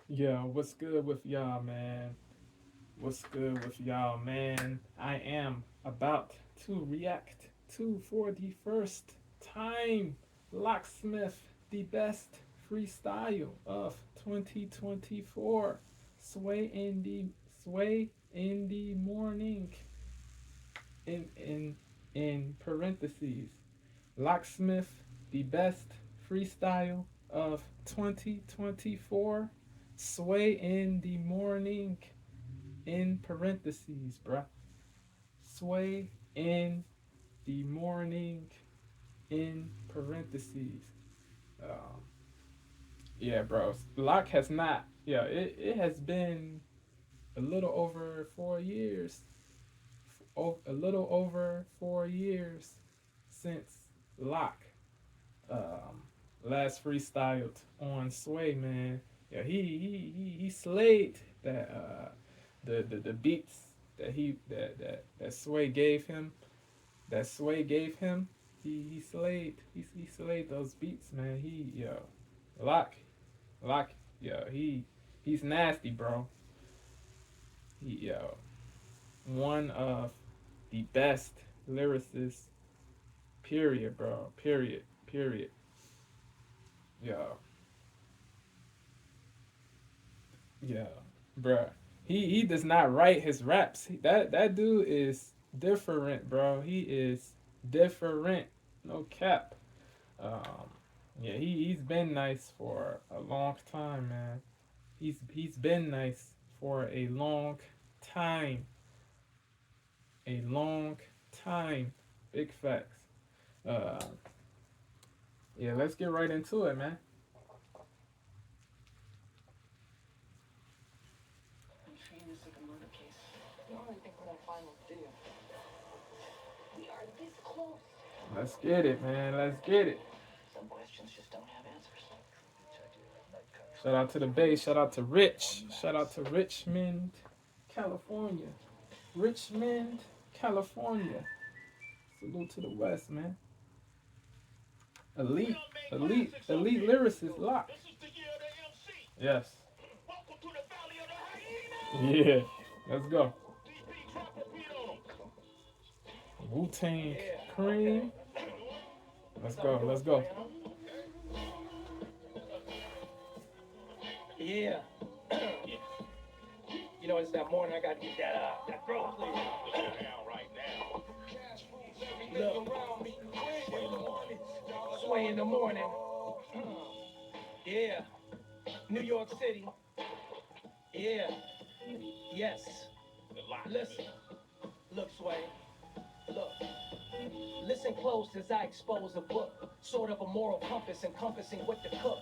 Yeah, what's good with y'all, man? What's good with y'all, man? I am about to react to, for the first time, Locksmith, the best freestyle of 2024. Sway in the morning. In parentheses, Locksmith, the best freestyle of 2024. Sway in the morning in parentheses, bruh. Sway in the morning in parentheses. Um, yeah, bro. Lock has not. Yeah, it has been a little over 4 years. A little over 4 years since Lock um, last freestyled on Sway, man. Yeah, he slayed that the beats that Sway gave him. That Sway gave him. He slayed. He slayed those beats, man. Lock Lock he's nasty, bro. Yo, one of the best lyricists. Period, bro. Period. Period. Yo, yeah, bruh. He does not write his raps. That dude is different, bro. He is different. No cap. Um, yeah, he's been nice for a long time, man. He's been nice for a long time. A long time. Big facts. Uh, yeah, let's get right into it, man. Let's get it, man. Let's get it. Shout out to the Bay. Shout out to Rich. Shout out to Richmond, California. Richmond, California. Salute to the West, man. Elite, elite lyricist, Lock. Yes. Yeah. Let's go. Wu Tang Cream. Let's go. Let's go. Yeah. You know, it's that morning. I gotta get that throat clear. Look, sway in the morning. Yeah. New York City. Yeah. Yes. Listen. Look, Sway. Look. Listen close as I expose a book, sort of a moral compass encompassing what to cook.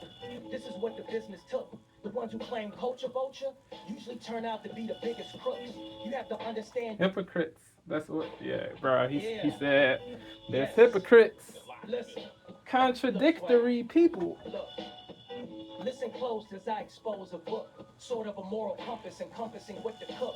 This is what the business took. The ones who claim culture vulture usually turn out to be the biggest crooks. You have to understand. Hypocrites. That's what. Yeah, bro. He Yeah. said there's Yes. hypocrites. Listen. Contradictory Look, people. Look. Listen close as I expose a book, sort of a moral compass encompassing what to cook.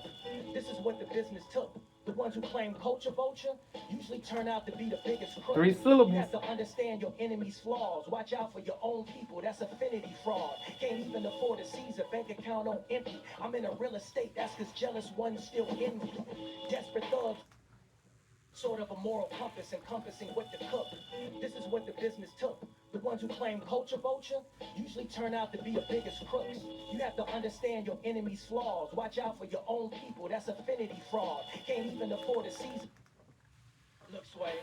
This is what the business took. The ones who claim culture vulture usually turn out to be the biggest crooks. 3 syllables. You have to understand your enemy's flaws. Watch out for your own people. That's affinity fraud. Can't even afford to seize a bank account on empty. I'm in a real estate. That's because jealous ones still envy. Desperate thugs. Sort of a moral compass encompassing what to cook. This is what the business took. The ones who claim culture vulture usually turn out to be the biggest crooks. You have to understand your enemy's flaws. Watch out for your own people. That's affinity fraud. Can't even afford to seize. Look, Sway.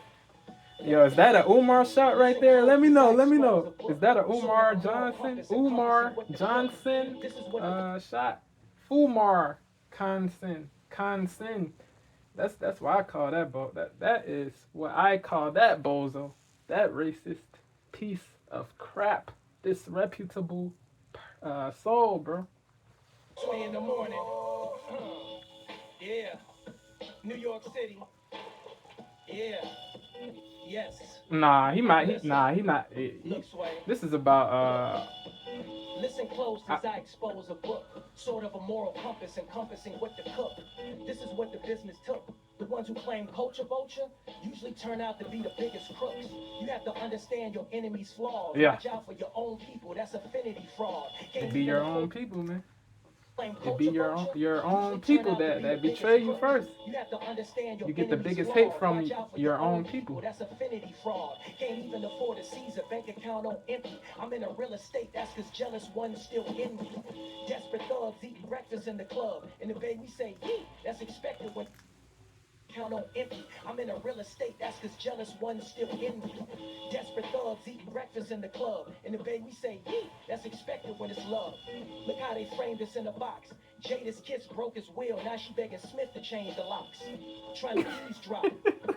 Yo, is that a Umar shot right there? Let me know. Let me know. Is that a Umar Johnson? Umar Johnson shot. Fumar Consen. That's what I call that that is what I call that bozo. That racist piece of crap. Disreputable soul, bro. Sway in the morning. Yeah. New York City. Yeah. Yes. Nah, he might. Listen. He not. Look, Sway. This is about Listen close as I expose a book, sort of a moral compass encompassing what to cook. This is what the business took. The ones who claim culture vulture usually turn out to be the biggest crooks. You have to understand your enemy's flaws. Yeah. Watch out for your own people. That's affinity fraud. Be your own people, man. Blame It be culture vulture. your own Usually turn people out to be the that biggest betray you crook. first. You have to understand your You get the enemy's biggest hate flaws. Watch from out for your your own own people. people. That's affinity fraud. Can't even afford a Caesar bank account on empty. I'm in a real estate. That's cause jealous ones still in me. Desperate thugs eating breakfast in the club. In the bay we say, yee. That's expected when count on empty. I'm in a real estate, that's cause jealous ones still in me. Desperate thugs eating breakfast in the club. In the bay we say, yee, that's expected when it's love. Look how they framed us in a box. Jada's kiss broke his will, now she begging Smith to change the locks. Trying to eavesdrop.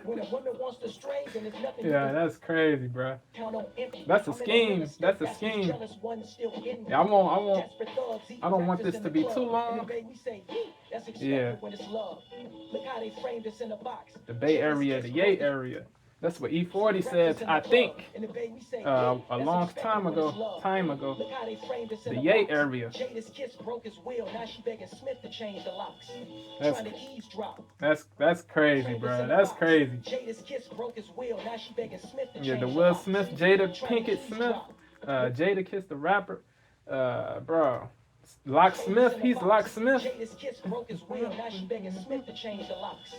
When a woman wants to stray, then there's nothing you Yeah, can that's crazy, bro. count on empty. That's a I'm in a real scheme. estate, That's a that's cause scheme. jealous ones still in me. Yeah, Desperate thugs eating I don't want breakfast this in to the be too club. In the long. bay we say, yee, that's Yeah, expected when it's love. Look how they framed us in a box. the Bay Jada's Area, kiss the broke Yay his area. That's what E40 said. breakfast in the I club. think In the bay we say, yee, a that's long expected when it's love. time ago. Look how they framed us in The a Yay box. area. Jada's kiss broke his will. Now she begging Smith to change the locks. That's Trying to eavesdrop. that's crazy, Framed us bro. in a That's box. crazy. Jada's kiss broke his will. Now she begging Smith to Yeah, the change the Will locks. Smith, Jada Trying to Pinkett Smith, eavesdrop. Jada Kiss the rapper, bro. Framed us Locksmith, in a he's box. Locksmith. Jada's kiss broke his will. Now she begging Smith to change the locks.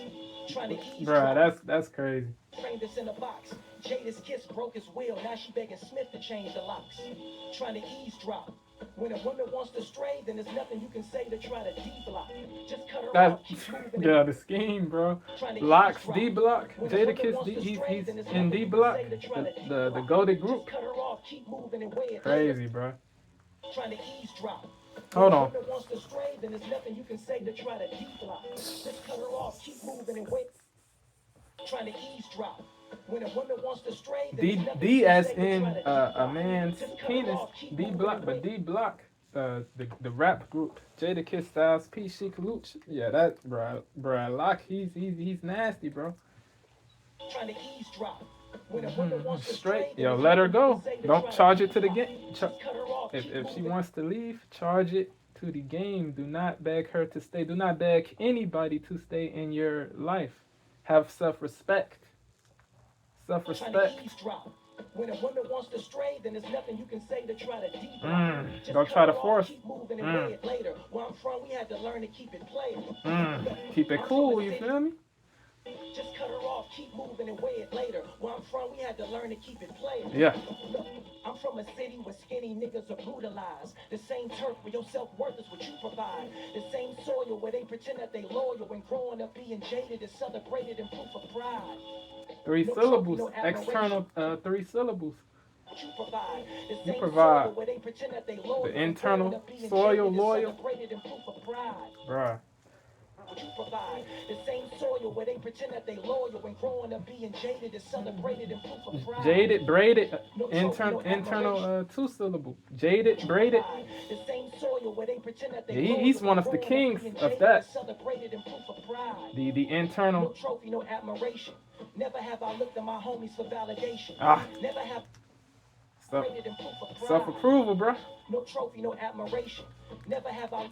Trying to Bro, eavesdrop. that's crazy. Framed us in a box. Jada's kiss broke his will. Now she begging Smith to change the locks. Trying to eavesdrop. When a woman wants to stray, then there's nothing you can say to try to D-block. Just cut her That off, keep moving yeah, and the scheme, bro. trying to Locks eavesdrop. D Block, When a Jada woman Kiss wants D, to stray, he's then there's in nothing D you can Block, say to try to the D-block. goaded Just group. cut her off, keep moving and weigh it later. Crazy, bro. Trying to eavesdrop. When Hold a on. woman wants to stray, then there's nothing you can say to try to D-block. Just cut her off, keep moving and wait. Trying to eavesdrop. When a woman wants to stray, then there's D nothing you D can as say to in try to a D-block. man's Just cut her penis. off, keep D moving Block, and but wait. D Block, the rap group. Jada Kiss Styles P Chic Luch. Yeah, that bro, Lock. He's nasty, bro. Trying to eavesdrop. When a woman wants to stray, Straight, then yo, there's let her nothing you can go. say to Don't try charge to it to the D-block. game. Just cut her off, If keep she moving. wants to leave, charge it to the game. Do not beg her to stay. Do not beg anybody to stay in your life. Have self-respect. Trying to Self-respect. eavesdrop. When a woman wants to stray, then there's nothing you can say to try to D-block. Just Don't cut try her to off, force. keep moving and weigh it later. Where I'm from, we had to learn to keep it playing. Keep it I'm from cool. a You city. feel me? Just cut her off, keep moving and weigh it later. Where I'm from, we had to learn to keep it playing. Yeah. Look, I'm from a city where skinny niggas are brutalized. The same turf where your self-worth is what you provide. The same soil where they pretend that they loyal when growing up being jaded is celebrated in proof of pride. 3 No trophy, syllables. no admiration. External 3 syllables. What you provide. The You same provide soil where they pretend that they loyal the when growing internal up being soil jaded is loyal. celebrated in proof of pride. Bruh. What you provide. The same soil where they pretend that they loyal when growing up being jaded is celebrated in proof of pride. Jaded, braided, No trophy, no internal admiration. 2 syllable. Jaded, braided. The same soil where they pretend that they Yeah, loyal he's when one of the growing up kings being of jaded that. is celebrated in proof of pride. The No internal. trophy, no admiration. Never have I looked at my homies for validation. Ah. Never have Self, rated in proof of pride. self-approval, bruh. No trophy, no admiration. Never have I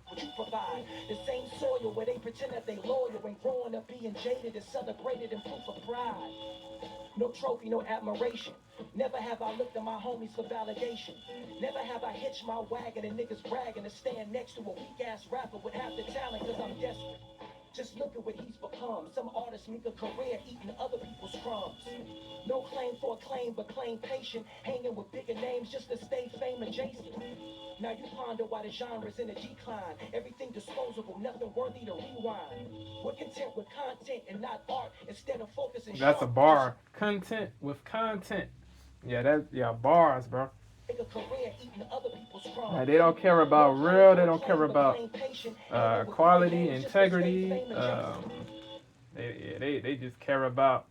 what you provide. The same soil where they pretend that they loyal when growing up being jaded is celebrated in proof of pride. No trophy, no admiration. Never have I looked at my homies for validation. Never have I hitched my wagon and niggas bragging to stand next to a weak ass rapper with half the talent cause I'm desperate. Just look at what he's become. Some artists make a career eating other people's crumbs. No claim for acclaim, but claim patient. Hanging with bigger names just to stay fame adjacent. Now you ponder why the genre's in a decline. Everything disposable, nothing worthy to rewind. We're content with content and not art. Instead of focusing That's a sharp, bar. Content with content. Yeah, bars, bro. make a career eating other people's crumbs. They don't care about No real. claim They for don't care acclaim, but about claim patient. Hanging with quality, bigger names just to stay integrity. fame adjacent. They just care about.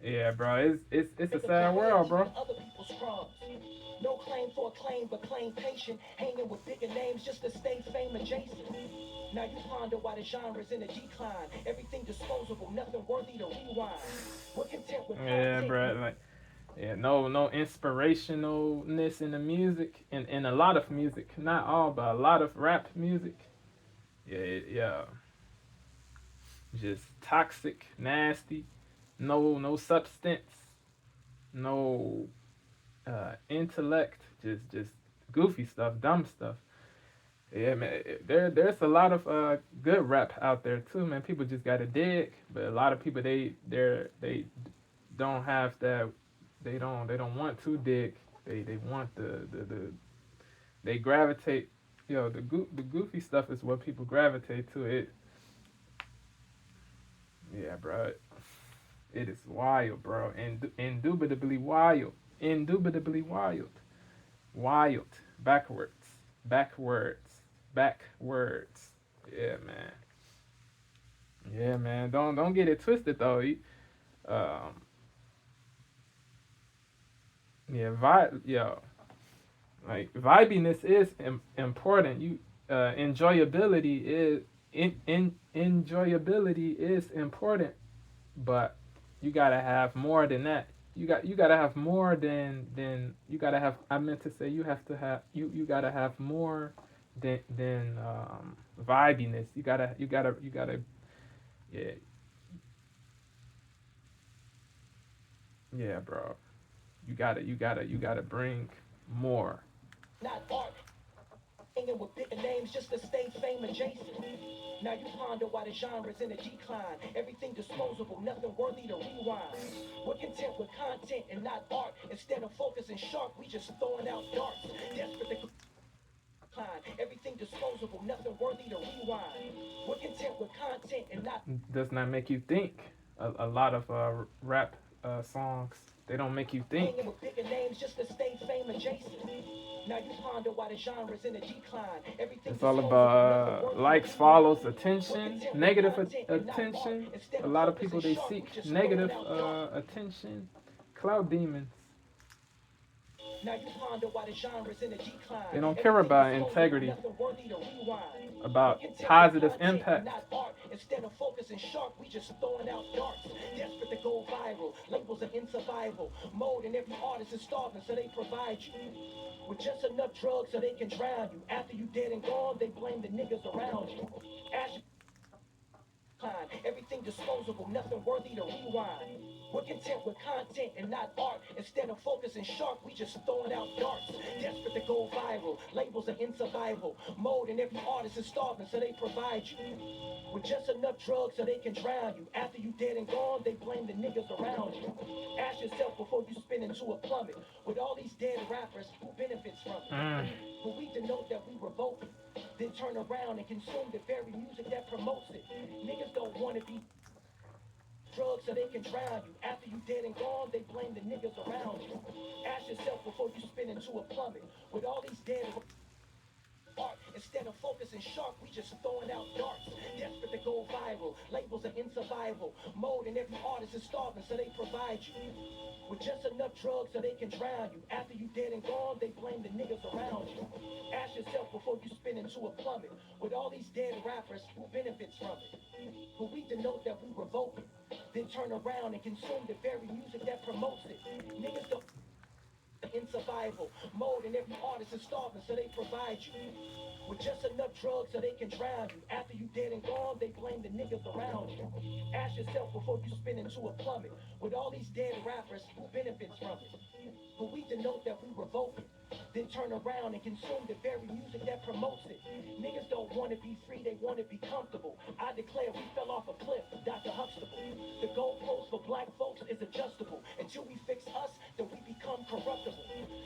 Yeah, bro. It's a sad world, bro. Other people's crumbs. No claim for acclaim, but claim patient. Hanging with bigger names just to stay fame adjacent. Now you ponder why the genre's in a decline. Everything disposable, nothing worthy to rewind. We're content with Yeah, content. bro. Like, yeah, no inspirationalness in the music, and in a lot of music, not all, but a lot of rap music. Yeah. Just toxic, nasty, no substance, no intellect, just goofy stuff, dumb stuff. Yeah, man. There's a lot of good rap out there too, man. People just gotta dig, but a lot of people they don't have that. They don't want to dig. They want the they gravitate. The goofy stuff is what people gravitate to. Yeah, bro. It is wild, bro. And indubitably wild. Indubitably wild. Wild. Backwards. Backwards. Backwards. Yeah, man. Yeah, man. Don't get it twisted though. Um, yeah, like vibiness is important. Enjoyability is enjoyability is important, but you gotta have more than that. You gotta have more than you gotta have. I meant to say you gotta have more than vibiness. You gotta yeah yeah, bro. You gotta bring more. Not art. Hanging with bigger names just to stay fame adjacent. Now you ponder why the genre's in a decline. Everything disposable, nothing worthy to rewind. We're content with content and not art. Instead of focusing sharp, we just throwing out darts. Desperate to decline. Everything disposable, nothing worthy to rewind. We're content with content and not Does not make you think. A lot of rap songs, they don't make you think. hanging with bigger names just to stay fame adjacent. Now you ponder why the genre's in a decline. Everything It's all disposable, nothing about worthy to likes, rewind. follows, We're attention, content with negative content and not art. attention. Instead A of lot of people focusing they sharp, we seek just throwing negative out darts. attention. Cloud demons. Now you ponder why the genre's in a decline. They don't care Everything about disposable, integrity, nothing worthy to rewind. We're about content with positive content and impact. not art. Instead of focusing sharp, we just throwing out darts. Desperate to go viral. Labels are in survival mode, and every artist is starving, so they provide you with just enough drugs so they can drown you. After you dead and gone, they blame the niggas around you. Ash decline. Everything disposable, nothing worthy to rewind. We're content with content and not art. Instead of focusing sharp, we just throwing out darts. Desperate to go viral. Labels are in survival mode, and every artist is starving, so they provide you with just enough drugs so they can drown you. After you dead and gone, they blame the niggas around you. Ask yourself before you spin into a plummet. With all these dead rappers, who benefits from it? Mm. But we denote that we revoke it, then turn around and consume the very music that promotes it. Niggas don't want to be drugs so they can drown you. After you dead and gone, they blame the niggas around you. Ask yourself before you spin into a plummet. With all these dead art, instead of focusing sharp, we just throwing out darts. Desperate to go viral. Labels are in survival mode, and every artist is starving, so they provide you with just enough drugs so they can drown you. After you dead and gone, they blame the niggas around you. Ask yourself before you spin into a plummet. With all these dead rappers, who benefits from it? But we denote that we revoke it, then turn around and consume the very music that promotes it. Niggas don't in survival mode, and every artist is starving, so they provide you with just enough drugs so they can drown you. After you dead and gone, they blame the niggas around you. Ask yourself before you spin into a plummet. With all these dead rappers, who benefits from it? But we denote that we revoke it, then turn around and consume the very music that promotes it. Niggas don't want to be free, they want to be comfortable. I declare we fell off a cliff, Dr. Huxtable. The goalpost for black folks is adjustable. Until we fix us, then we become corruptible.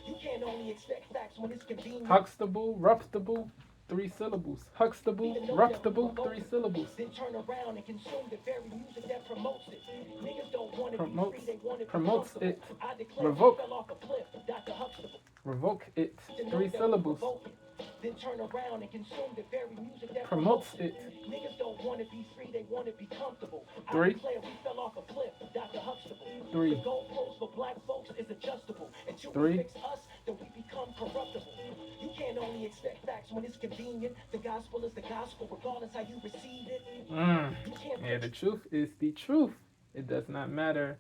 You can't only expect facts when it's convenient. Huxtable, ruptable, three syllables. Huxtable, ruptable, three syllables. Then turn around and consume the very music that promotes it. Niggas don't want to be Promotes, free, they want to be promotes comfortable. it. I declare Revoke, we fell off a cliff, Dr. Huxtable. revoke it. Denote Three that we syllables. revoke it, then turn around and consume the very music that Promotes promotes it. it. Niggas don't want to be free, they want to be comfortable. I Three. declare we fell off a cliff, Dr. Huxtable. Three. The goalpost for black folks is adjustable. Until Three. we fix us, then we become corruptible. You can't only expect facts when it's convenient. The gospel is the gospel, regardless how you receive it. You can't Yeah, the fix truth is the truth. It does not matter.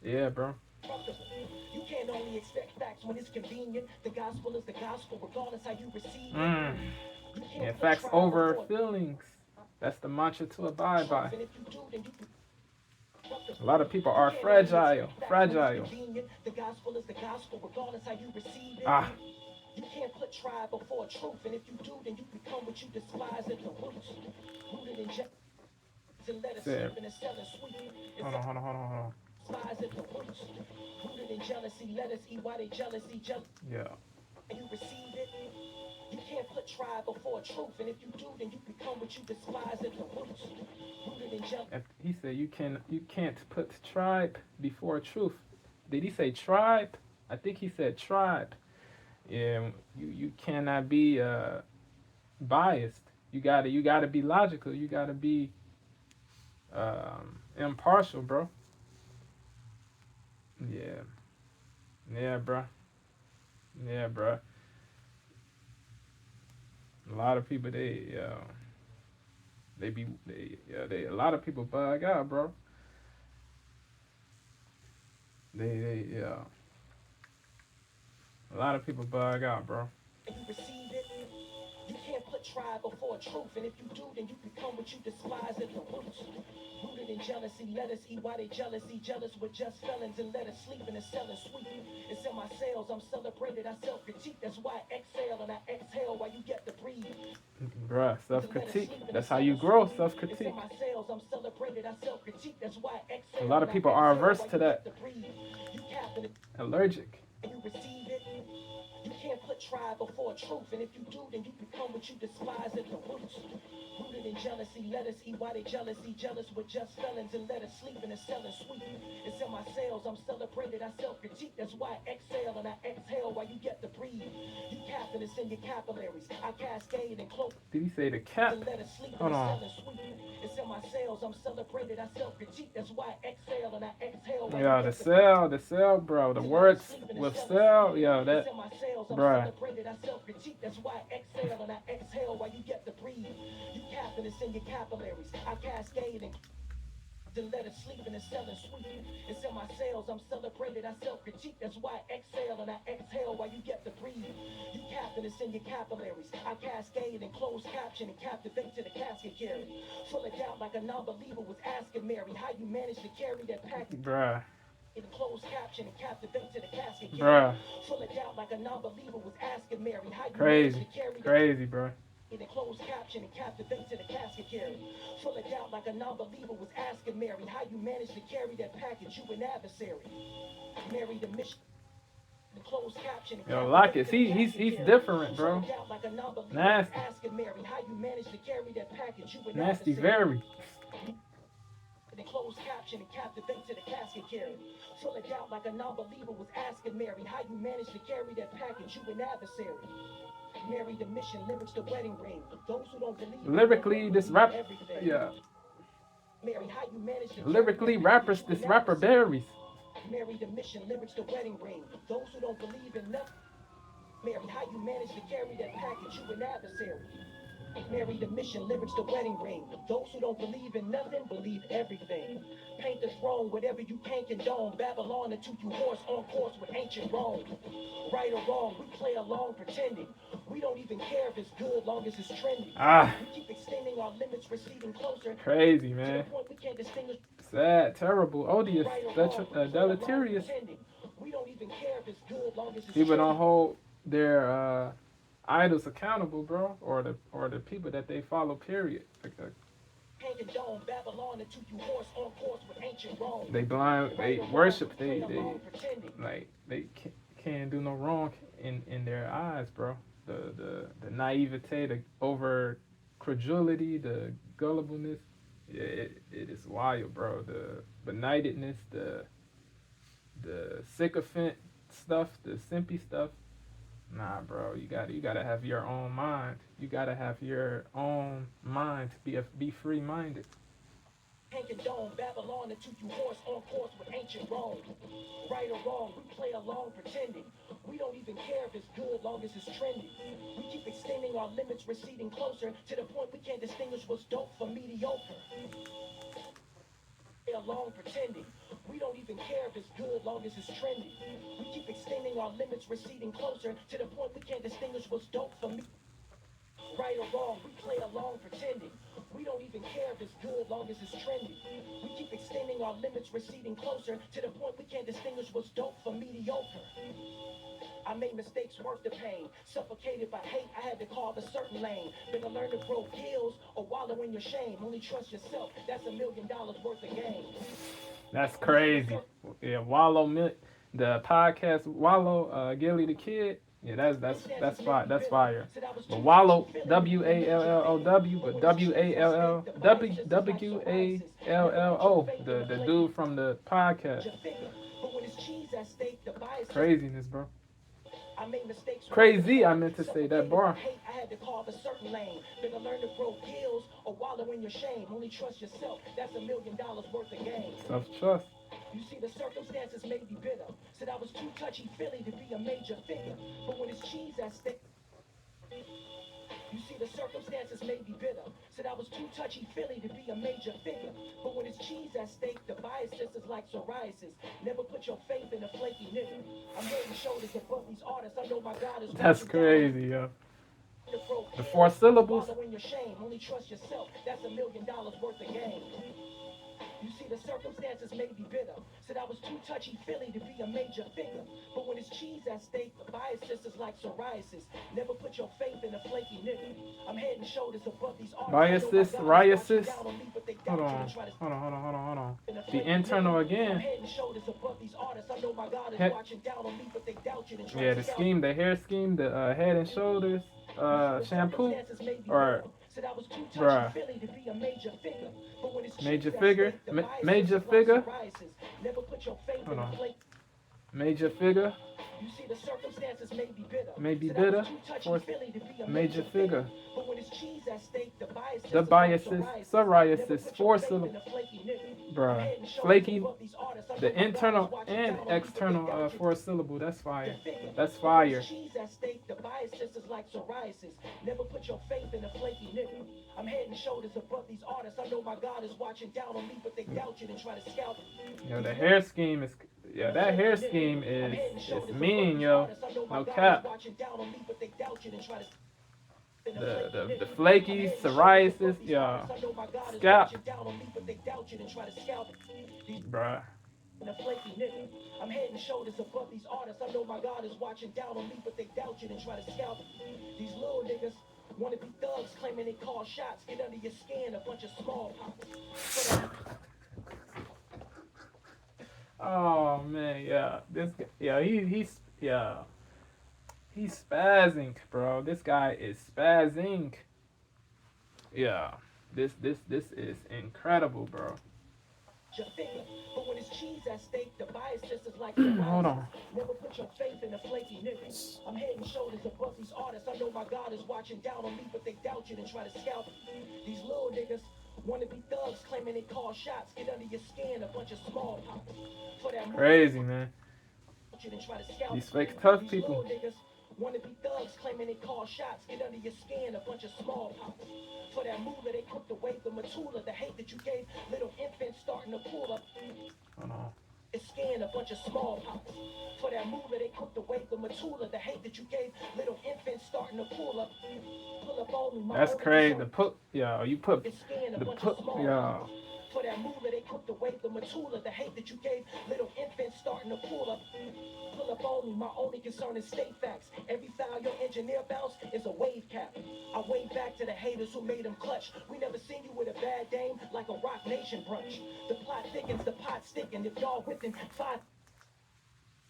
Yeah, bro. corruptible. You can't only expect facts when it's convenient. The gospel is the gospel, regardless how you receive it. You can't Yeah, put facts trial over before feelings. That's the mantra to abide by. and if you do, then you A lot of people are can't only fragile. expect facts when it's Fragile. convenient. The gospel is the gospel, regardless how you receive it. Ah, You can't put tribe before truth, and if you do, then you become what you despise at the roots. Rooted in justice and let us Said, sleep in a cell and sweep. It's hold on. despise at the roots. Rooted in jealousy, let us eat why they jealousy, jealous. Yeah. And you receive it. You can't put tribe before truth, and if you do, then you become what you despise at the roots. Rooted in jealousy. He said you can't put tribe before truth. Did he say tribe? I think he said tribe. Yeah, you cannot be biased. You gotta be logical. You gotta be impartial, bro. Yeah, yeah, bro. Yeah, bro. A lot of people they a lot of people bug out, bro. Yeah. A lot of people bug out, bro. And you receive it. You can't put tribe before truth, and if you do, then you become what you despise at the roots. Rooted in jealousy, let us eat why they jealousy, jealous with just felons, and let us sleep in a cell and sweep. It's in my cells, I'm celebrated, I self-critique, that's why I exhale and I exhale while you get to breathe. Bruh, self critique. That's how you grow, self It's in critique. my cells, I'm celebrated, I self-critique, that's why I A exhale lot and of I people are exhale averse while to you get that. to breathe. You captain it Allergic. and you receive it. You can't put tribe before truth, and if you do, then you become what you despise at the roots. Rooted in jealousy, let us eat why they jealousy, jealous with just felons, and let us sleep in a cell and sweep. It's in my cells, I'm celebrated, I self-critique, that's why I exhale and I exhale while you get to breathe. You captain, it's in your capillaries, I cascade and cloak. Did he say the cap? And let us sleep in Hold the on. cell and sweep. It's in my cells, I'm celebrated, I self-critique, that's why I exhale and I exhale while you Yeah, get to the cell, bro. The and let us words sleep in the with cell and cell, sweep. yo, It's that, in my cells, I'm bruh. celebrated, I self-critique, that's why I exhale and I exhale while you get to breathe. You captain, it's in your capillaries, I cascade and let us sleep in a cell and sweep. It's in my cells, I'm celebrated, I self-critique, that's why I exhale and I exhale while you get to breathe. You captain, it's in your capillaries, I cascade and close caption and captivate to the casket carry. Full of doubt like a non-believer was asking Mary how you managed to carry that package. Bruh. In closed caption and captivate to the casket carry. Bruh. Full of doubt like a non-believer was asking Mary how you managed Crazy. to carry the Crazy, bro. in a closed caption and captivate to the casket carry. Full of doubt like a non-believer was asking Mary how you managed to carry that package, you an adversary. Mary the mission. The closed caption and Yo, captivate Lockett, to the casket he's carry. different, Full bro. of doubt like a non-believer was Nasty. asking Mary how you managed to carry that package, you an Nasty adversary. very. The closed caption and captivate to the casket carry. Full of doubt like a non-believer was asking Mary how you managed to carry that package, you an adversary. Mary the mission, lyrics the wedding ring. Those who don't believe Lyrically, this rap, everything. yeah. Mary, how you managed to Lyrically, carry that rappers, package, you this an rapper adversary. varies. Mary the mission, lyrics the wedding ring. Those who don't believe in nothing. Mary, how you managed to carry that package, you an adversary. Mary the mission, lyrics the wedding ring. Those who don't believe in nothing, believe everything. Paint the throne, whatever you can't condone. Babylon until you horse on course with ancient Rome. Right or wrong, we play along pretending. We don't even care if it's good, long as it's trendy. Ah, We keep extending our limits, receding closer crazy, to the man. point we can't distinguish Sad, terrible, odious, right or wrong. We play along deleterious. pretending. We don't even care if it's good, long as it's People don't trendy. hold their idols accountable, bro, or the people that they follow. Period. Hanging dome, Babylon until you horse on course with ancient Rome. They blind. Right They or wrong, worship. we play They along pretending. like they can't do no wrong in their eyes, bro. The naivete, the over credulity, the gullibleness. Yeah, it is wild, bro. The benightedness, the sycophant stuff, the simpy stuff. Nah, bro, you gotta have your own mind. You gotta have your own mind to be free minded. Hanging dome, Babylon until you horse on course with ancient Rome. Right or wrong, we play along pretending. We don't even care if it's good, long as it's trendy. We keep extending our limits, receding closer to the point we can't distinguish what's dope from mediocre. Play along pretending. We don't even care if it's good, long as it's trendy. We keep extending our limits, receding closer to the point we can't distinguish what's dope from me. Right or wrong, we play along pretending. We don't even care if it's good, long as it's trendy. We keep extending our limits, receding closer to the point we can't distinguish what's dope from mediocre. I made mistakes worth the pain. Suffocated by hate, I had to carve a certain lane. Better learn to grow gills or wallow in your shame. Only trust yourself, that's $1,000,000 worth of game. That's crazy. Yeah, the podcast Wallow, Gilly the Kid. Yeah, that's fire. That's fire. But Wallow, WALLOW, but WALLO, the dude from the podcast. But when it's cheese at stake, the bias is Craziness, bro. I made mistakes worth the Crazy. I pain. meant to say that Suffocated by bar. hate, I had to carve a certain lane. Better learn to grow gills or wallow in your shame. Only trust yourself, that's $1,000,000 worth of game. Self trust. You see, the circumstances made me bitter. Said I was too touchy-feely to be a major figure. But when it's cheese at stake, you see, the circumstances made me bitter. Said I was too touchy-feely to be a major figure. But when it's cheese at stake, the bias just is like psoriasis. Never put your faith in a flaky nigga. I'm head and shoulders above these artists. I know my God is That's watching crazy, yo. down. The 4 syllables. Wallow in your shame. Only trust yourself. That's $1,000,000 worth of game. You see, the circumstances made me bitter. Said I was too touchy-feely to be a major figure. But when it's cheese at stake, the bias just is like psoriasis. Never put your faith in a flaky nigga. I'm head and shoulders above these artists. Biasis, riasis. Hold on. Hold on. The internal again. Yeah, the scheme, the hair scheme, the Head and Shoulders shampoo, or bruh, major figure, major figure. Hold on, major figure. You see, the circumstances may be bitter. May be Said I was bitter. too Fourth, touchy-feely to be a major figure. But when it's cheese at stake, the bias The biases, psoriasis, 4 syllables. Bruh, flaky. The internal and external 4 syllable. That's fire. That's fire. Cheese at stake, the bias just is like psoriasis. Never put your faith in a flaky nigga. I'm head and shoulders above these artists. I know my God is watching down on me, but they doubt it and try to scalp it. Yo, the hair scheme is, yeah, that hair scheme is mean, yo. No cap. The flaky, psoriasis, yeah. Scalp. Bruh. I'm head and shoulders above these artists. I know my God is watching down on me, but they doubt you and try to scalp it. These little niggas wanna be thugs, claiming they call shots. Get under your skin, a bunch of small pox. Oh man, yeah. This guy, yeah, he's spazzing, bro. This guy is spazzing. Yeah. This is incredible, bro. But when it's cheese at stake, the bias just is like Hold on. Never put your faith in a flaky nigga. I'm head and shoulders above these artists. I know my God is watching down on me, but they doubt you and try to scalp it. These little niggas wanna be thugs, claiming they call shots. Get under your skin, a bunch of small pox. For that Crazy, man. These fake tough people. Wanna be thugs, claiming they call shots. Get under your skin, a bunch of small pox. For that moolah, they cooked away the matula, the hate that you gave little infants starting to pull up. Hold on. It's scan a bunch of small pox. For that moolah, they cooked away the matula, the hate that you gave little infants starting to pull up. Pull up on me. That's crazy. The put, yeah, you put It's scan a the bunch put, of small yeah. pox. For that moolah, they cooked away the matula, the hate that you gave little infants starting to pull up. Pull up on me, my only concern is state facts. Every foul your engineer bounce is a wave cap. I wave back to the haters who made them clutch. We never seen you with a bad dame like a Rock Nation brunch. The plot thickens, the pot sticking. If y'all within 5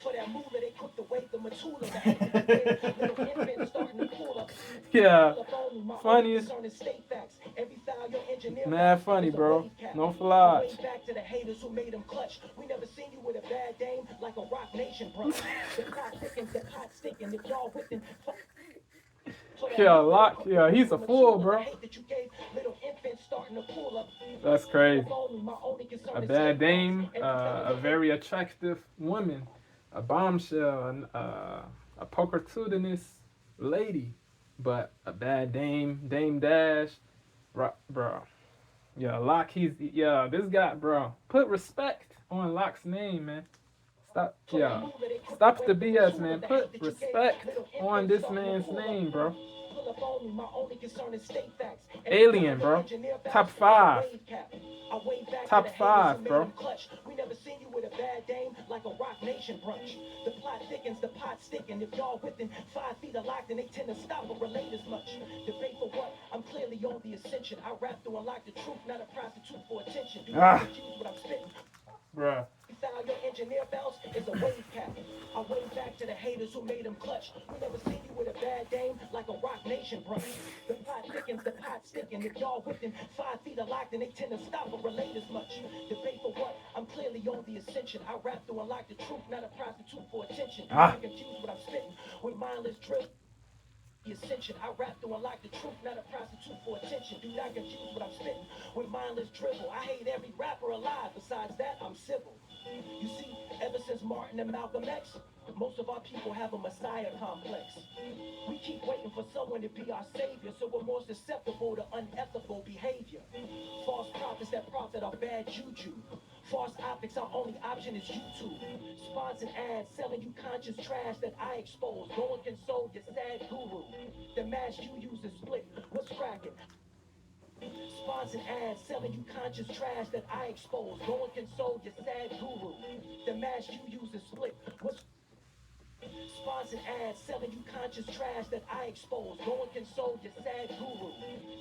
for that moolah, they cooked away the matula, the hate that you gave little infants starting to pull up. Yeah. Pull up on me, my Funny only as concern is state facts. Every foul your engineer mad bounce funny, is a bro. wave cap. No flaws. Way back to the haters who made them clutch. We never seen you with a bad dame like a Rock Nation brunch. The pot thickens, the pot sticking. If y'all within Yeah, Lock. Yeah, he's a fool, bro. That's crazy. A bad dame, a very attractive woman, a bombshell, a pokertudinous lady, but a bad dame, Dame Dash, bro. Yeah, Lock. This guy, bro. Put respect on Lock's name, man. Stop the BS, man. Put respect on this man's name, bro. Alien, bro. Top 5. Top 5, bro. you with a bad dame like a Rock Nation brunch. The plot thickens, the pot sticking. If y'all within 5 feet of locked, then they tend to stop or relate as much. Debate for what? I'm clearly on the ascension. I rap to unlock the truth, not a prostitute for attention. Do not Ah, confuse what I'm spitting. bruh. Freestyle, your engineer bounce is a wave cap. I wave back to the haters who made him clutch. We never seen you with a bad dame like a Rock Nation brunch. The plot thickens, the pot sticking. If y'all within 5 feet of locked, then they tend to stop or relate as much. Debate for what? I'm clearly on the ascension. I rap to unlock the truth, not a prostitute for attention. Do Ah, not confuse what I'm spitting with mindless drip. The ascension. I rap to unlock the truth, not a prostitute for attention. Do not confuse what I'm spitting with mindless dribble. I hate every rapper alive. Besides that, I'm civil. You see, ever since Martin and Malcolm X, most of our people have a messiah complex. We keep waiting for someone to be our savior, so we're more susceptible to unethical behavior. False prophets that profit are bad juju. False optics, our only option is YouTube. Sponsored ads selling you conscious trash that I expose. No one can console your sad guru. The mask you use is split. What's cracking? Sponsored ads selling you conscious trash that I expose. No one can console your sad guru. The mask you use is split. What's sponsored ads selling you conscious trash that I expose. No one can console your sad guru.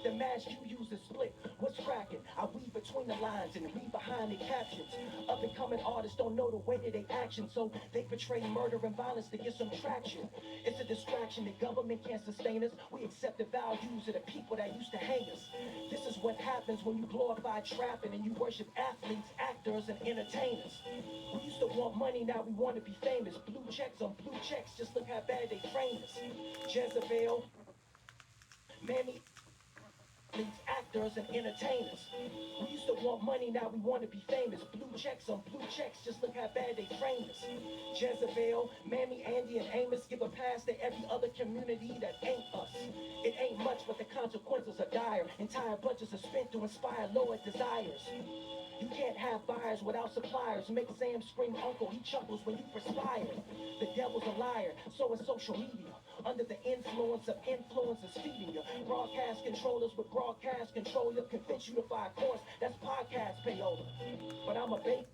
The mask you use is split. What's cracking? I weave between the lines and read behind the captions. Up and coming artists don't know the way that they action, so they portray murder and violence to get some traction. It's a distraction. The government can't sustain us. We accept the values of the people that used to hang us. This is what happens when you glorify trapping and you worship athletes, actors, and entertainers. We used to want money, now we want to be famous. Blue checks on blue checks, just look how bad they frame us. Jezebel, Mammy, athletes, actors, and entertainers. We used to want money, now we want to be famous. Blue checks on blue checks, just look how bad they frame us. Jezebel, Mammy, Andy, and Amos give a pass to every other community that ain't us. It ain't much, but the consequences are dire. Entire budgets are spent to inspire lower desires. You can't have buyers without suppliers. Make Sam scream uncle, he chuckles when you perspire. The devil's a liar, so is social media. Under the influence of influencers feeding you. Broadcast controllers with broadcast control you. Convince you to buy a course, that's podcast payola. But I'm a bait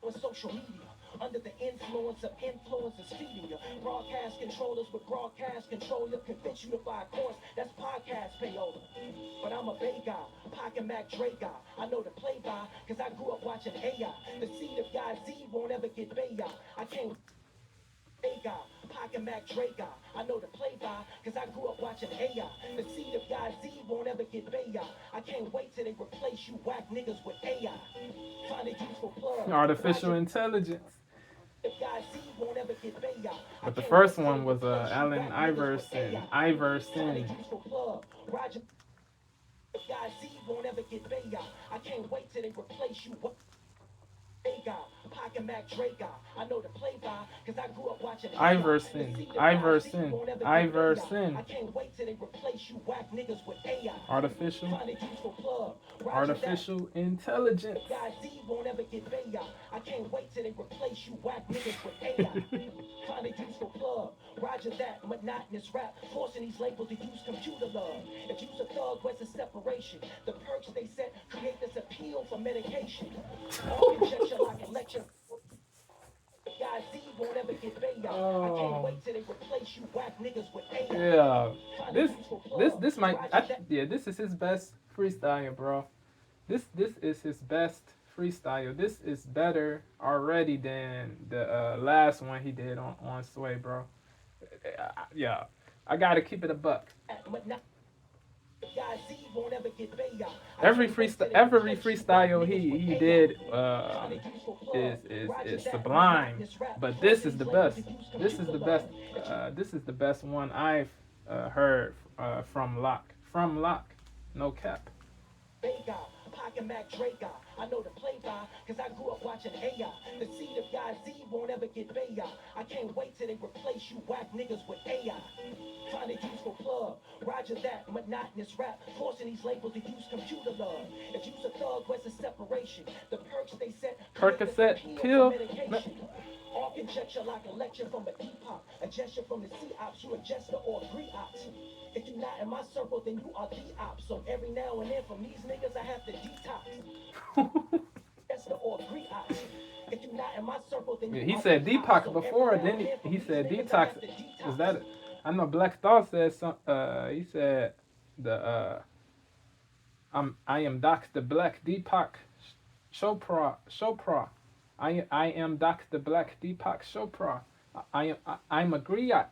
with social media. Under the influence of influencers feeding you. Broadcast controllers with broadcast control you. Convince you to buy a course, that's podcast payola. But I'm a Bay guy, Pocket Mac Dre guy. I know the play by, cause I grew up watching AI. The seed of God Z won't ever get Bay. I can't Bay guy, Pocket Mac Dre guy. I know the play by, cause I grew up watching AI. The seed of God Z won't ever get Bay. I can't wait till they replace you whack niggas with AI. Find a useful plug. Artificial intelligence. If God Z won't ever get Bay. I But the can't first wait till they one was replace you Allen whack niggas with Iverson. AI. Find a Iverson. useful plug. Roger. If God Z won't ever get Bay. I can't wait till they replace you. Bay guy, Pocket Mac Dre guy. I know the play by, cause I grew up watching AI. The Iverson. seed of God Z Iverson. won't ever get Bay. Iverson. I can't wait till they replace you whack niggas with AI. Artificial. Find a useful plug. Roger that. Artificial intelligence. God Z won't ever get Bay. I can't wait till they replace you whack niggas with AI. Find a useful plug. Roger that. Monotonous rap. Forcing these labels to use computer love. If you's a thug, where's the separation? The perks they set create this appeal for medication. All conjecture like election. God Z won't ever get Bay. I can't Oh. wait till they replace you whack niggas with AI. Yeah. Find a This useful this plug. this might Roger that. yeah, this is his best freestyle, bro. This is his best freestyle. This is better already than the last one he did on Sway, bro. Yeah. I gotta keep it a buck. God Z won't ever get Bay. Every freestyle he did is sublime, but this is the best. This is the best one I've heard from Lock. No cap. Bay guy, Pocket Mac Dre guy. I know the play by, cause I grew up watching AI. The seed of God Z won't ever get Bay. I can't wait till they replace you whack niggas with AI. Find a useful plug. Roger that. Monotonous rap. Forcing these labels to use computer love. If you's a thug, where's the separation? The perks they set create this Percocet appeal pill. for medication. All conjecture like a lecture from a Depop. A gesture from the C-Ops. You a jester or a Gree-Ops. If you're not in my circle, then you are the ops. So every now and then from these niggas, I have to detox. Jester or Gree-Ops. If you're not in my circle, then Yeah, you he are said the op. detox So every before. now Then and then from he these said niggas, I detox. have to Is detox. that? I know Black Thought said some. He said the I am Dr. Black Deepak Chopra. I am Dr. Black Deepak Chopra. I'm a griot.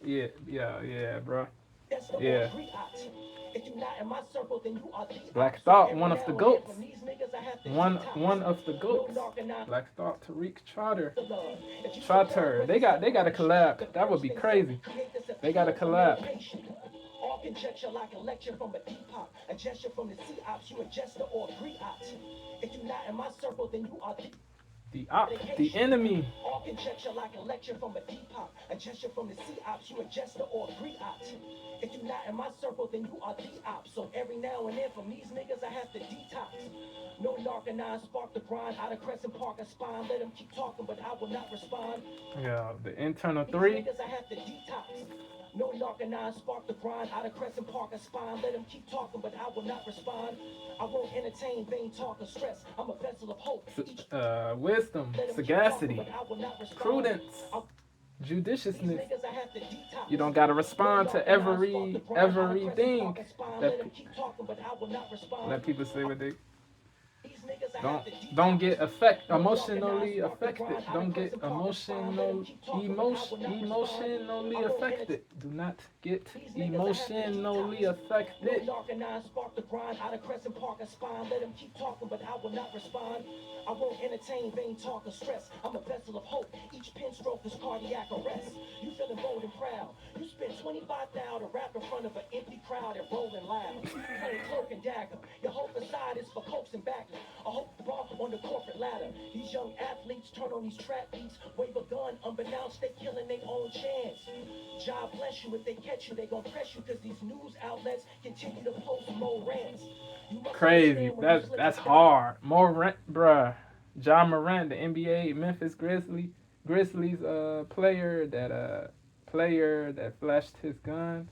Yeah, bro. That's the or Yeah. griot. If you're not in my circle, then you are the op. Black So Thought, every one of the now and then goats. from these niggas, I have to One detox. of the No goats. narcanine. Black Thought, Tariq Trotter. Love. If you support Trotter. brothers They got a separation, collab. the That would first be thing said, crazy. create this They got a appeal for collab. medication. All conjecture like a lecture from a Deepak, a gesture from the C-ops, you a jester or a griot. If you're not in my circle, then you are the The op, the medication. enemy. All conjecture like a lecture from a Deepak, a gesture from the C-ops, you a jester or a griot. If you're not in my circle, then you are the op. So every now and then from these niggas, I have to detox. No narcanine, spark the grind out of Crescent Park and spine. Let them keep talking, but I will not respond. Yeah, the internal These three. niggas, I have to detox. No narcanine, spark the grind out of Crescent Park and spine. Let them keep talking, but I will not respond. I won't entertain vain talk or stress. I'm a vessel of hope. Each Wisdom, let them keep talking, sagacity, but I will not respond. prudence, These judiciousness. niggas, I have to detox. You don't gotta No respond to narcanine, spark the grind out of Crescent everything Park and spine. that Let them keep talking, but I will not respond. let people say what they These niggas, I don't have to detox. don't get emotionally affected. Don't get emotionally affected. Do not get emotionally No affected. narcanine, spark the grind out of Crescent Park and spine. Let them keep talking, but I will not respond. I won't entertain vain talk or stress. I'm a vessel of hope. Each pen stroke is cardiac arrest. You feeling bold and proud. You spent 25,000 to rap in front of an empty crowd and rolling loud. Playing cloak and dagger. Your whole facade is for coax and backers. A hope bar on the corporate ladder. These young athletes turn on these trap beats, wave a gun, unbeknownst they killing their own chance. God bless you, if they catch you, they gon' press you, cause these news outlets continue to post more rants. Crazy. That's hard. More rent, bruh. John Morant, the NBA Memphis Grizzlies player that flashed his gun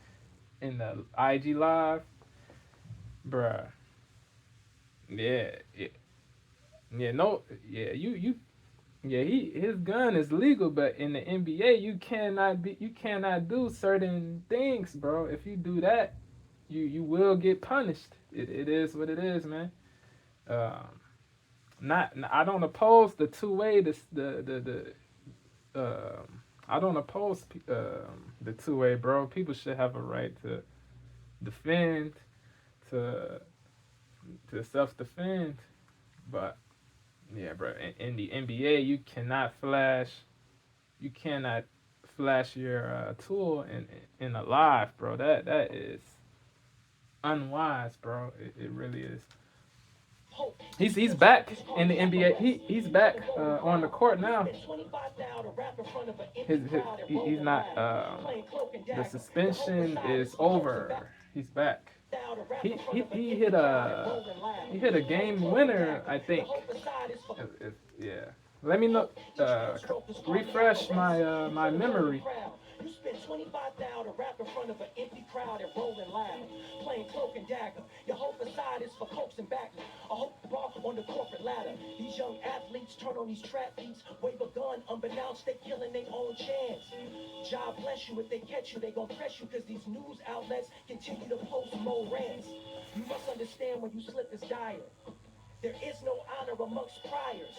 in the IG live, bruh. Yeah, yeah, yeah. No, yeah. Yeah. His gun is legal, but in the NBA, you cannot do certain things, bro. If you do that, you will get punished. It is what it is, man. Um, not I don't oppose the two way I don't oppose the two way, bro. People should have a right to defend, to self defend, but yeah, bro. In the NBA, you cannot flash your tool in a live, bro. That is unwise, bro. It really is. He's back in the NBA. He's back on the court now. He's not. The suspension is over. He's back. He hit a game winner, I think. Yeah. Let me know. Refresh my memory. You spent 25,000 to rap in front of an empty crowd and rolling loud, playing cloak and dagger. Your whole facade is for coax and backers. A hope bar on the corporate ladder. These young athletes turn on these trap beats, wave a gun, unbeknownst they killing their own chance. God bless you, if they catch you, they gon' press you, cause these news outlets continue to post more rants. You must understand when you slip this diet. There is no honor amongst priors.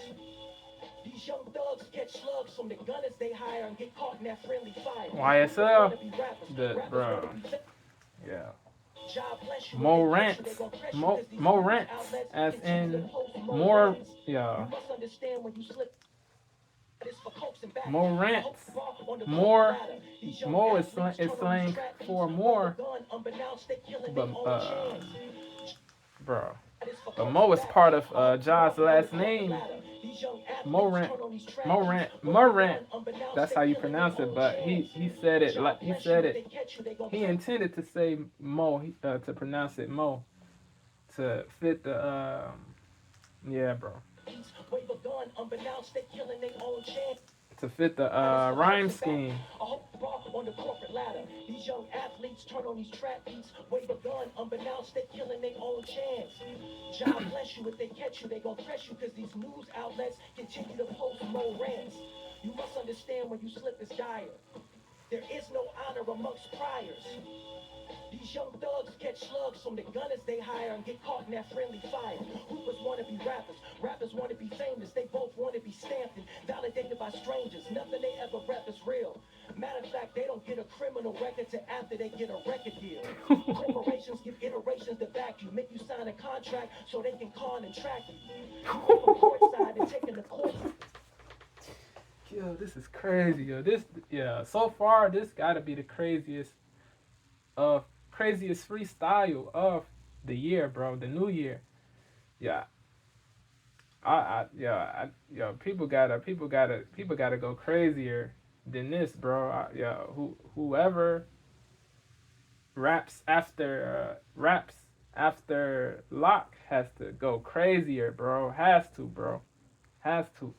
These young thugs catch slugs from the gunners they hire and get caught in that friendly fire. YSL, yeah. More rants, more rants, as in more, yeah. More rants, more is slang for more, but bro. But Mo is part of John's last name. Morant. That's how you pronounce it. But he said it like he said it. He intended to say Mo, to pronounce it Mo, to fit the yeah, bro. to fit the rhyme scheme. A whole bar on the corporate ladder. These young athletes turn on these trap beats, wave a gun, unbeknownst they killing their own chance. God bless you if they catch you, they gon' press you, cause these news outlets continue to post more rants. You must understand when you slip is dire. There is no honor amongst priors. These young thugs catch slugs from the gunners they hire and get caught in that friendly fire. Hoopers want to be rappers, rappers want to be famous. They both want to be stamped and validated by strangers. Nothing they ever rap is real. Matter of fact, they don't get a criminal record till after they get a record deal. Corporations give iterations to back you, make you sign a contract so they can con and track you. You went from courtside and taking the court. Yo, this is crazy, yo. This, yeah. So far, this gotta be the craziest freestyle of the year, bro. The new year. Yeah. Yo. People gotta go crazier than this, bro. Whoever raps after Lock has to go crazier, bro. Has to, bro. Has to.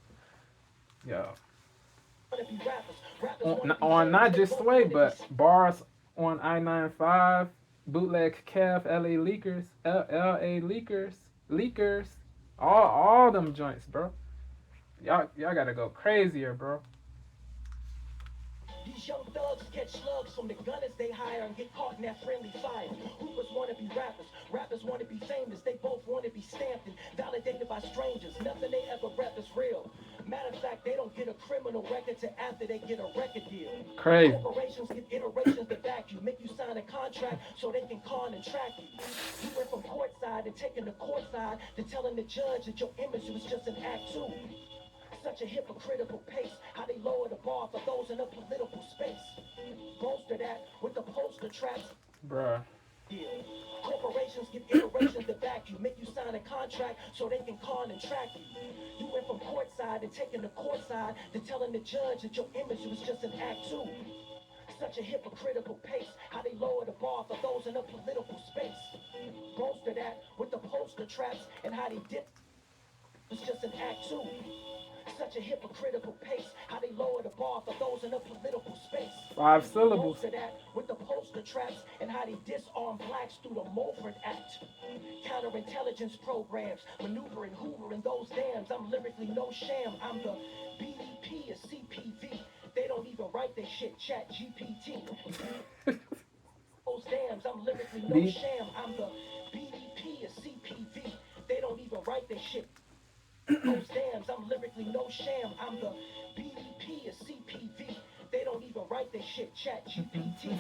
Yo. On not just Sway, but bars on I-95, bootleg Kev, LA leakers, all them joints, bro. Y'all gotta go crazier, bro. These young thugs catch slugs from the gunners they hire and get caught in that friendly fire. Hoopers want to be rappers, rappers want to be famous. They both want to be stamped and validated by strangers. Nothing they ever rap is real. Matter of fact, they don't get a criminal record till after they get a record deal. Crazy. Corporations give iterations to back you, make you sign a contract so they can con and track you. You went from courtside and taking the courtside to telling the judge that your image was just an act too. Such a hypocritical pace, how they lower the bar for those in a political space. Bolster that with the poster traps. Bruh. Yeah. Corporations give iterations to back you, make you sign a contract so they can con and track you. You went from courtside and taking the courtside to telling the judge that your image was just an act too. Such a hypocritical pace, how they lower the bar for those in a political space. Bolster that with the poster traps and how they did was just an act too. Such a hypocritical pace, how they lower the bar for those in a political space. 5 syllables. Most of that with the poster traps and how they disarm blacks through the Mulford Act. Counterintelligence programs, maneuvering, hoovering those dams. I'm lyrically no sham. I'm the BDP of CPV. They don't even write their shit, chat GPT. Those dams, I'm lyrically no sham. I'm the BDP of CPV. They don't even write their shit. Those dams, I'm lyrically no sham. I'm the BDP of CPV. They don't even write their shit, chat GPT.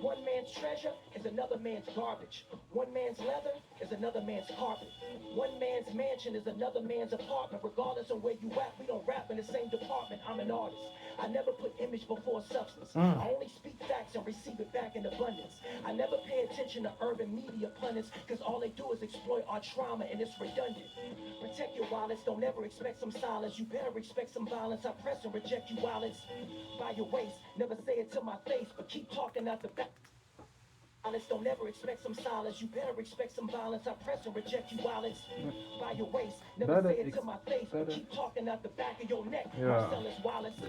One man's treasure is another man's garbage. One man's leather is another man's carpet. One man's mansion is another man's apartment. Regardless of where you at, we don't rap in the same department. I'm an artist. I never put image before substance. I only speak facts and receive it back in abundance. I never pay attention to urban media pundits, cause all they do is exploit our trauma and it's redundant. Protect your wallets, don't ever expect some silence. You better expect some violence. I press and reject you wallets by your waist. Never say it to my face, but keep talking out the back. Don't ever expect some silence. You better expect some violence. I press and reject you wallets by your waist. Never say it to my face, but keep talking out the back of your neck. Marcellus Wallace.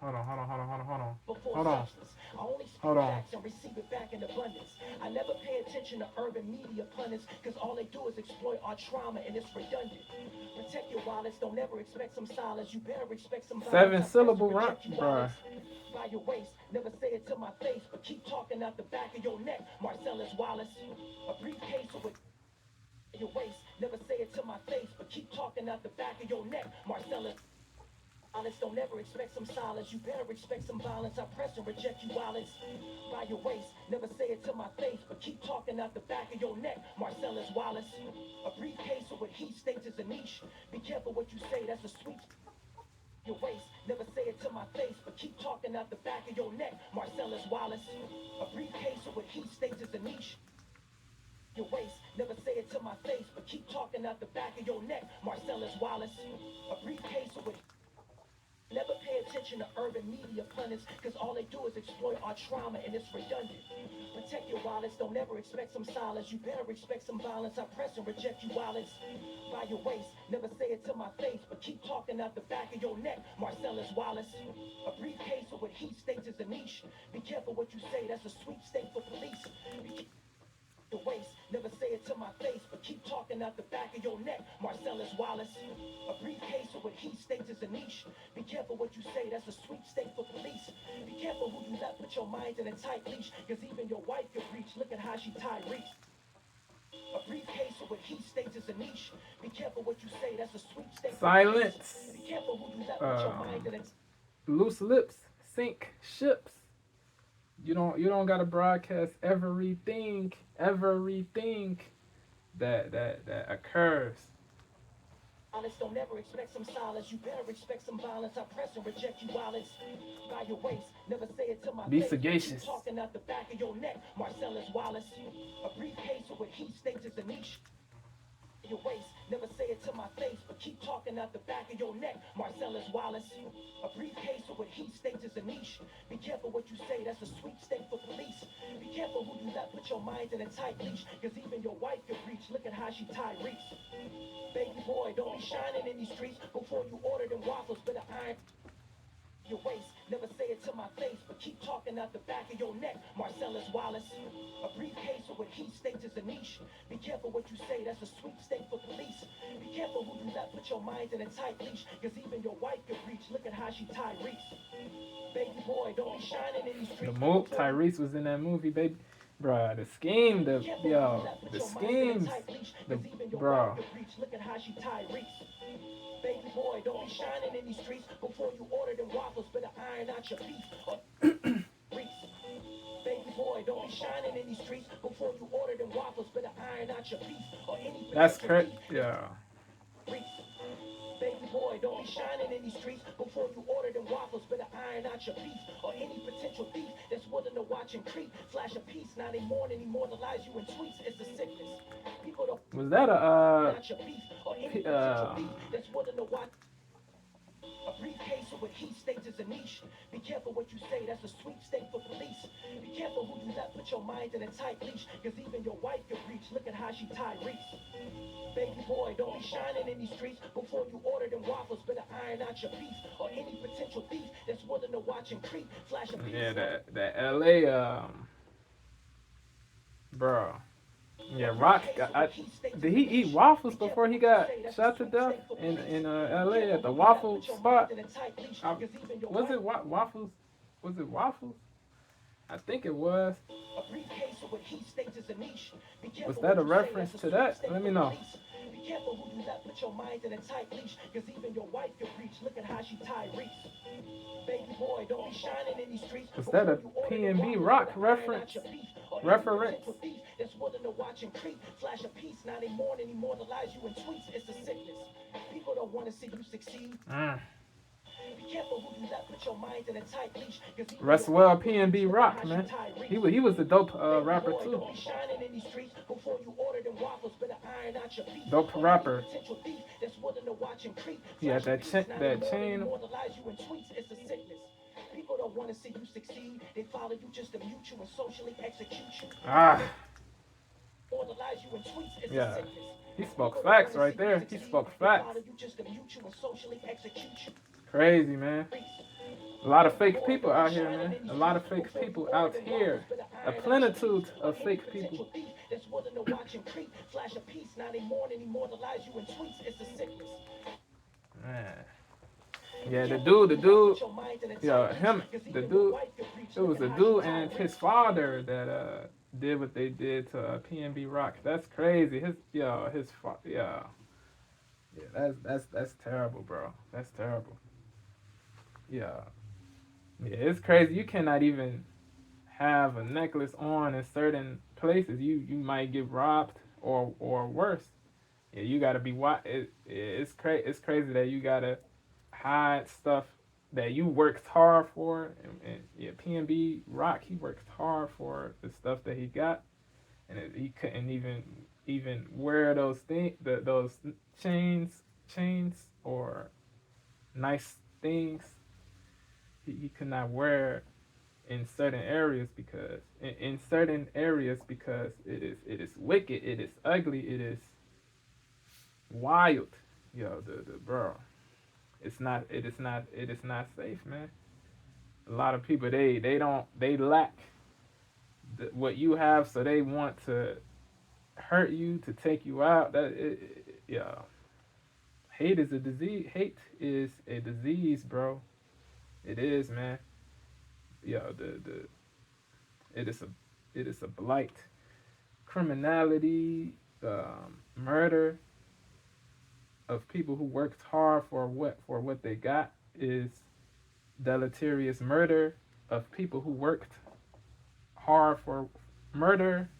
Hold on. Before Hold on. substance. I only speak Hold on. facts and receive it back in abundance. I never pay attention to urban media pundits, cause all they do is exploit our trauma and it's redundant. Protect your wallets, don't ever expect some silence. You better expect some violence. 7-syllable rap, bruh. By your waist, never say it to my face, but keep talking out the back of your neck. Marcellus Wallace. A briefcase with your waist, never say it to my face, but keep talking out the back of your neck. Marcellus. Don't ever expect some silence. You better expect some violence. I press and reject you violence by your waist. Never say it to my face, but keep talking out the back of your neck. Marcellus Wallace. A briefcase of what he states is a niche. Be careful what you say, that's a sweet. Your waist, never say it to my face, but keep talking out the back of your neck. Marcellus Wallace. A briefcase of what he states is a niche. Your waist, never say it to my face, but keep talking out the back of your neck. Marcellus Wallace. A briefcase of what. Never pay attention to urban media pundits, cause all they do is exploit our trauma and it's redundant. Protect your wallets, don't ever expect some silence. You better expect some violence. I press and reject you wallets by your waist. Never say it to my face, but keep talking out the back of your neck. Marcellus Wallace. A briefcase of what he states is a niche. Be careful what you say, that's a sweepstake for police. Be the waist, never say it to my face, but keep talking out the back of your neck. Marcellus Wallace. A briefcase of what he states is a niche. Be careful what you say, that's a sweepstake for police. Be careful who you let put your mind in a tight leash, cause even your wife could reach. Look at how she tied Reese. A briefcase of what he states is a niche. Be careful what you say, that's a sweepstake for police. Silence. Be careful who you let put your mind in a Loose lips sink ships. You don't gotta broadcast everything that occurs. honest. Don't ever expect some silence. You better expect some violence. I press and reject you violence by your waist. Never say it to my Be face. sagacious. Keep talking out the back of your neck. Marcellus Wallace. A briefcase of what he states is a niche. Your waist, never say it to my face, but keep talking out the back of your neck. Marcellus Wallace. A briefcase of what he states is a niche. Be careful what you say, that's a sweepstake for police. Be careful who you let put your mind in a tight leash, cause even your wife could reach. Look at how she tied Reese. Baby boy, don't be shining in these streets before you order them waffles, but iron your waist. Never say it to my face, but keep talking out the back of your neck. Marcellus Wallace. A briefcase of what he states is a niche. Be careful what you say, that's a sweepstake for police. Be careful who you let put your mind in a tight leash, cause even your wife could reach. Look at how she tied Reese. Baby boy, don't be shining in these The streets. move Tyrese was in that movie, baby. Bruh, the scheme, the schemes, bro. Look at how she tied Reese. Baby boy, don't be shining in these streets before you order them waffles. Better iron out your beef. Reese. Baby boy, don't be shining in these streets before you order them waffles. Better iron out your beef or any That's potential correct. beef. Yeah. Reese. Baby boy, don't be shining in these streets before you order them waffles. Better iron out your beef or any potential thief that's willing to watch and creep. Flash a piece, now they mourn and immortalize you in tweets. It's a sickness. People don't Was that out your beef or any p- potential thief that's willing to watch. A briefcase of what he states is a niche. Be careful what you say, that's a sweepstake for police. Be careful who you let put your mind in a tight leash, cause even your wife could reach. Look at how she tied Reese. Baby boy, don't be shining in these streets before you order them waffles. Better iron out your beef or any potential thief that's willing to watch and creep. Flash a piece. yeah, that LA bro. Yeah, Rock. Did he eat waffles before he got shot to death in L.A. at the waffle spot? Was it waffles? Was it waffles? I think it was. Was that a reference to that? Let me know. Be careful who you let put your mind in a tight leash, cause even your wife could reach. Look at how she tied Reese. Baby boy, don't be shining in these streets. Was that a P&B Rock reference? That's willing to watch and creep. Flash a piece, now they mourn and immortalize you in tweets. It's a sickness. People don't want to see you succeed. Be careful who you let put your mind in a tight leash. Rest well, P&B Rock, man. He was a dope rapper too. Don't be shining in these streets before you order them waffles. Better iron out your beef. Dope rapper. Potential thief that's willing to watch and creep. He had that chain. Immortalize you in tweets. It's a sickness. People don't want to see you succeed. They follow you just to mute you and socially execute you. Immortalize you in tweets. It's a sickness. He spoke facts right there. He spoke facts. Crazy, man. A lot of fake people out here, man. A lot of fake people out here. A plenitude of fake people. Man. Yeah, the dude, yeah, him, the dude, it was the dude and his father that did what they did to P&B Rock. That's crazy. Yeah, that's terrible, bro. That's terrible. Yeah, it's crazy. You cannot even have a necklace on in certain places. You might get robbed or worse. Yeah, you gotta be it's crazy that you gotta hide stuff that you worked hard for, and yeah, P&B Rock, he worked hard for the stuff that he got, and he couldn't even wear those chains or nice things he could not wear in certain areas because in certain areas because it is wicked, it is ugly, it is wild. Yo, the bro, it is not safe, man. A lot of people they lack what you have, so they want to hurt you, to take you out. Yeah, hate is a disease, bro. It is, man. Yeah, the it is a blight. Criminality, murder of people who worked hard for what they got is deleterious. Murder of people who worked hard for murder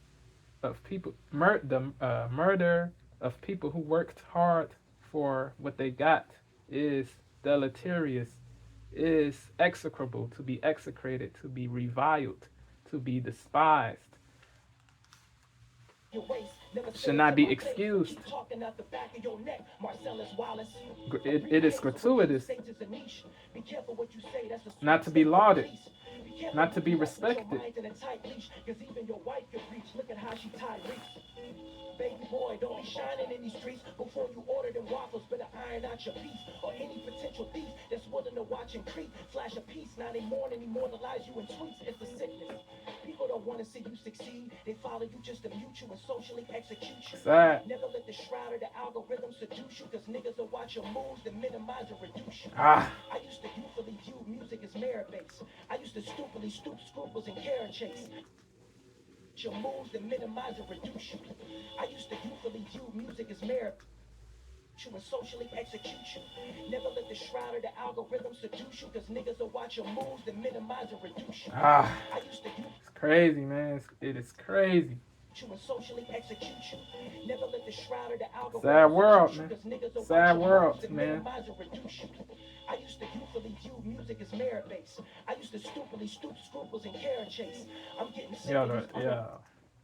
of people the murder of people who worked hard for what they got is deleterious, is execrable, to be execrated, to be reviled, to be despised, should not be excused. It is gratuitous, not to be lauded, not to be respected. Baby boy, don't be shining in these streets before you order them waffles. Better iron out your piece, or any potential thief that's willing to watch and creep. Flash a piece, now they mourn and immortalize you in tweets. It's a sickness. People don't want to see you succeed. They follow you just to mute you and socially execute you. Sad. Never let the shroud of the algorithm seduce you, cause niggas will watch your moves and minimize or reduce you. Ah. I used to youthfully view music as merit-based. I used to stupidly stoop scruples and carrot chase your moves that minimize or reduce you. I used to youthfully view music as merit you and socially execute you. Never let the shroud of the algorithm seduce you, cause niggas will watch your moves that minimize or reduce you. Ah. I used to It's crazy, man. It is crazy. you and socially execute you. Never let the shroud of the algorithm Sad world, seduce you, man. cause niggas will Sad watch your world, moves that man. minimize or reduce you. I used to youthfully view music as merit-based. I used to stupidly stoop scruples and carrot chase. I'm getting sick of these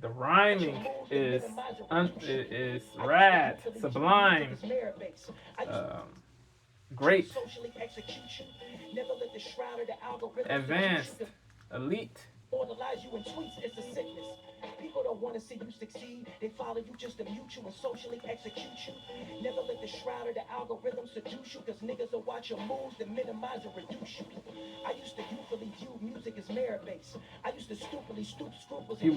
the rhyming is rad, sublime, great, advanced, elite. Immortalize you in tweets, it's a sickness. People don't want to see you succeed. They follow you just to mute you and socially execute you. Never let the shroud of the algorithm seduce you, cause niggas will watch your moves and minimize or reduce you. I used to youthfully view music as merit-based. I used to stupidly stoop scruples and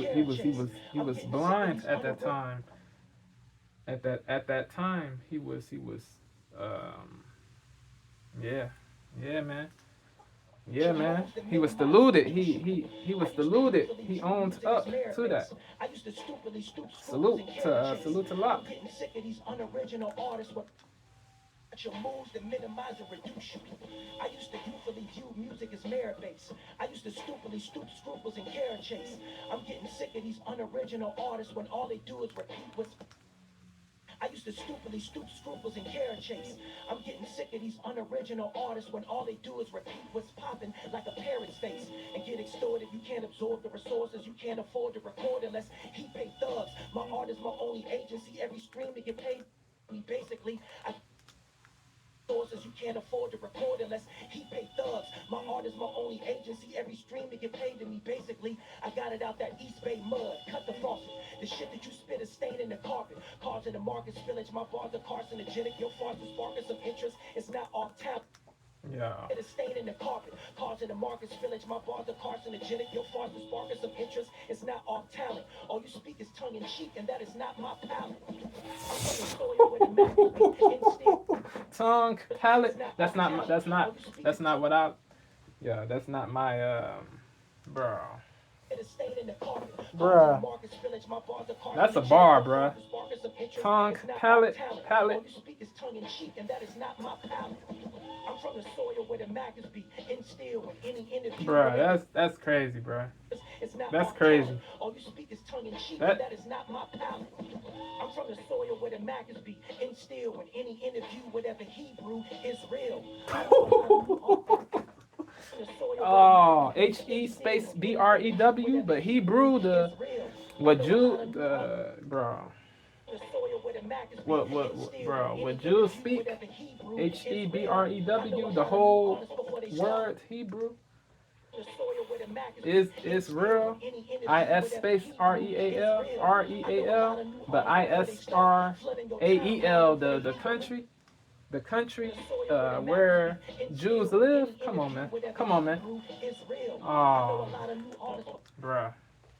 He was blind at that time. At that time, he was yeah, man. Yeah, man. He was deluded. He was deluded. He owned up to that. Salute to Locke. Your moves that minimize or reduce you. I used to youthfully view music as merit-based. I used to stupidly stoop scruples and carrot chase. I'm getting sick of these unoriginal artists when all they do is repeat what's I used to stupidly stoop scruples and carrot chase. I'm getting sick of these unoriginal artists when all they do is repeat what's popping like a parrot's face and get extorted. You can't absorb the resources, you can't afford to record unless he pay thugs. My art is my only agency. Every stream to get paid me basically. Sources you can't afford to record unless he pay thugs. My art is my only agency. Every stream to get paid to me basically. I got it out that East Bay mud. Cut the faucet. The shit that you spit is staining the carpet. Cars in the market spillage. My bars are carcinogenic. Your farts are sparking some interest. It's not off talent. Yeah. It is staining the carpet. Cars in the market spillage. My bars are carcinogenic. Your farts are sparking some interest. It's not off talent. All you speak is tongue in cheek, and that is not my palate. I'm from the soil where the tongue, palate. That's not what I. Yeah, that's not my. Bro. Bruh. That's a bar, bruh. Tongue, palate. I'm from the soil where the Maccas be instilled with any interview. Bruh, that's crazy, bruh. That's crazy. All you speak is tongue in cheek, and that is not my palate. I'm from the soil where the Maccas be instilled with any interview, whatever Hebrew is real. Oh, HE space BREW, but Hebrew bro. Bro? Would Jews speak Hebrew? The whole word Hebrew is real. Is space Real, but Israel, the country, the country where Jews live. Come on, man. Come on, man. Oh, bruh.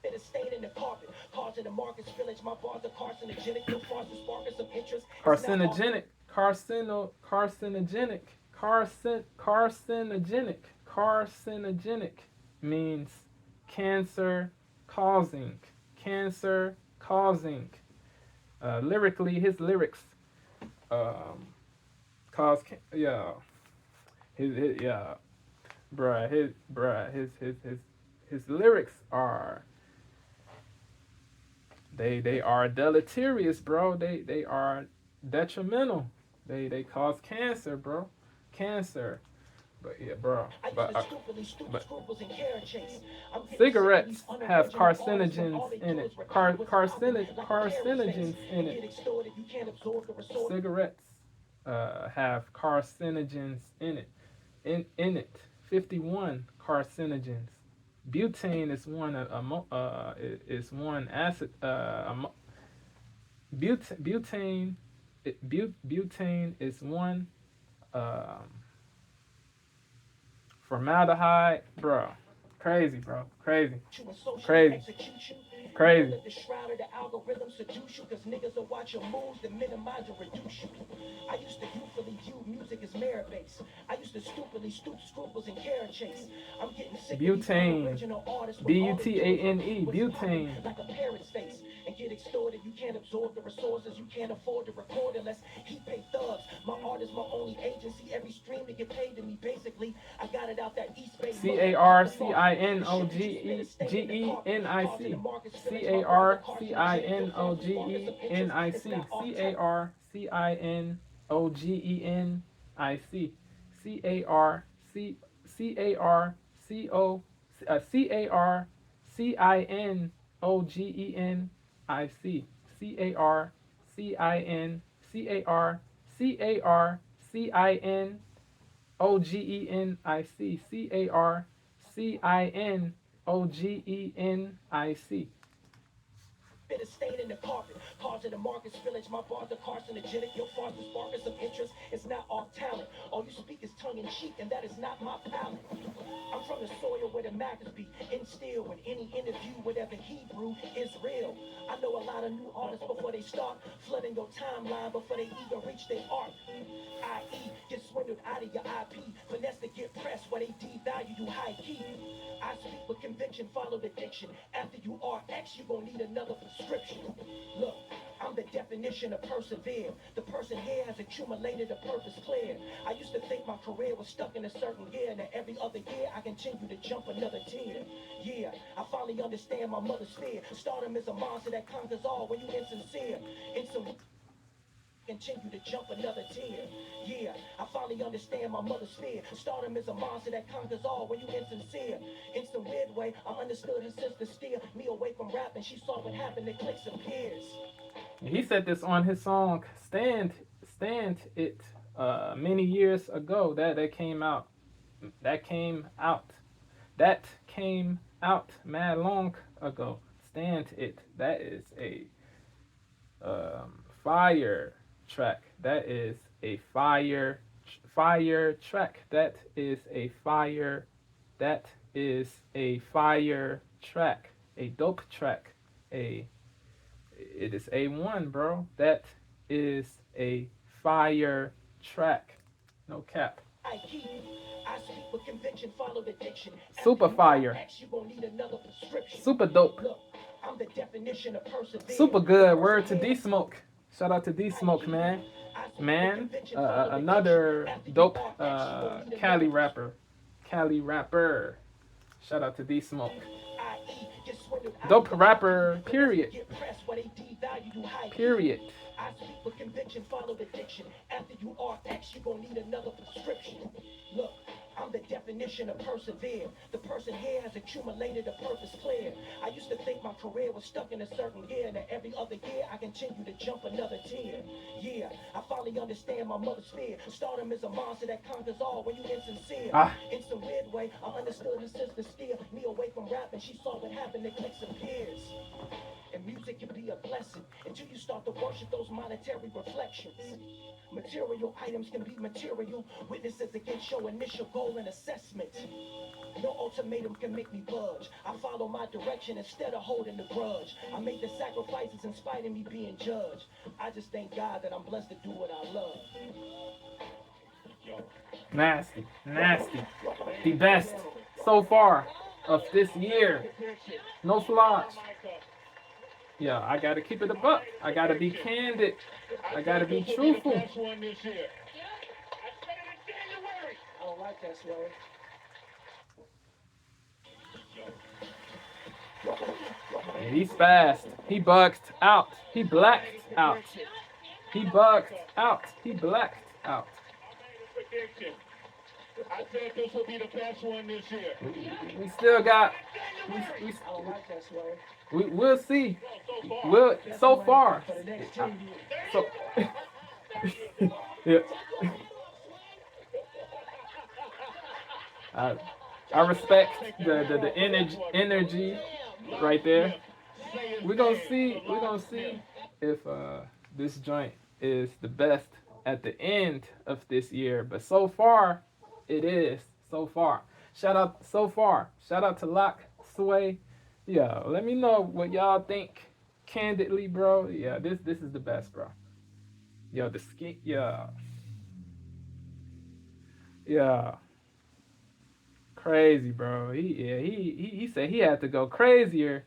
It is stained in the carpet, causing the Marcus village. My bars are carcinogenic. Your farce is sparking some interest. It's not all Carcinogenic, carcinogenic means cancer causing, cancer causing. Lyrically, his lyrics cause yeah, his yeah, his lyrics are they are deleterious, bro. They are detrimental. They cause cancer, bro. Cancer. But yeah, bro. But cigarettes have carcinogens in it. Carcinogens in it. Cigarettes have carcinogens in it. In it, 51 carcinogens. Butane is one acid. Butane butane is one. Um, Formaldehyde, bro. Crazy, bro. Crazy. Crazy. Crazy. The shroud of the algorithm seduce you, cause niggas will watch your moves to minimize or reduce you. I used to youthfully view music as merit based. I used to stupidly stoop scruples and carrot chase. I'm getting sick Butane. of original artists. Butane. Butane. Like a parrot's face. And get extorted. You can't absorb the resources. You can't afford to record unless he pay thugs. My art is my only agency. Every stream to get paid to me. Basically, I got it out that East Bay. CARCINOGENIC. CARCINOGENIC. Bit of stain in the carpet, causing the Marcus village. My bars are carcinogenic. Your farce is sparking some interest. It's not all talent. All you speak is tongue in cheek, and that is not my palate. I'm from the soil where the Maccas be instilled. When any interview, whatever Hebrew is real. I know a lot of new artists before they start flooding your timeline before they even reach their art. I.e., get swindled out of your IP. Finesse to get pressed where they devalue you high key. I speak with conviction, follow the diction. After you are X, you gon' need another prescription. Look, I'm the definition of persevere. The person here has accumulated a purpose clear. I used to think my career was stuck in a certain year, and that every other year I continue to jump another tier. Yeah, I finally understand my mother's fear. Stardom is a monster that conquers all when you insincere. Continue to jump another tier. Yeah, I finally understand my mother's fear. Stardom is a monster that conquers all when you insincere. In some weird way, I understood her sister steer me away from rapping. She saw what happened to clicks and peers. He said this on his song Stand It many years ago. That came out. That came out. That came out mad long ago. Stand It. That is a fire track. That is a fire track. That is a fire. That is a fire track. A dope track. It is A1, bro. That is a fire track. No cap. I speak with conviction, follow the diction. Super fire. Super dope. Look, I'm the definition of persevere. Super good. Word to D Smoke. Shout out to D Smoke, man. Man, another dope Cali rapper. Cali rapper. Shout out to D Smoke. Dope rapper, period. Period. I speak with conviction, follow the diction. After you are X, you gon' need another prescription. Look, I'm the definition of persevere. The person here has accumulated a purpose clear. I used to think my career was stuck in a certain year, and that every other year I continue to jump another tier. Yeah, I finally understand my mother's fear. Stardom is a monster that conquers all when you insincere. Ah, In some weird way, I understood her sister steer me away from rapping. She saw what happened to clicks and peers. And music can be a blessing until you start to worship those monetary reflections. Material items can be material witnesses against your initial goal and assessment. No ultimatum can make me budge. I follow my direction instead of holding the grudge. I make the sacrifices in spite of me being judged. I just thank God that I'm blessed to do what I love. nasty, nasty. The best so far of this year. No flaws. Yeah, I gotta keep it a buck. I gotta be candid. I gotta be truthful. I don't like that swear. And he's fast. He bugged out. He blacked out. He bugged out. He blacked out. I said this will be the best one this year. We still got. I don't like that swear. We'll see. We'll so far. So yeah. I respect the energy right there. We're gonna see if this joint is the best at the end of this year. But so far, it is. So far. Shout out to Lock Sway. Yeah, let me know what y'all think candidly, bro. Yeah, this is the best, bro. Yo, the skin, yeah. Yeah. Crazy, bro. He said he had to go crazier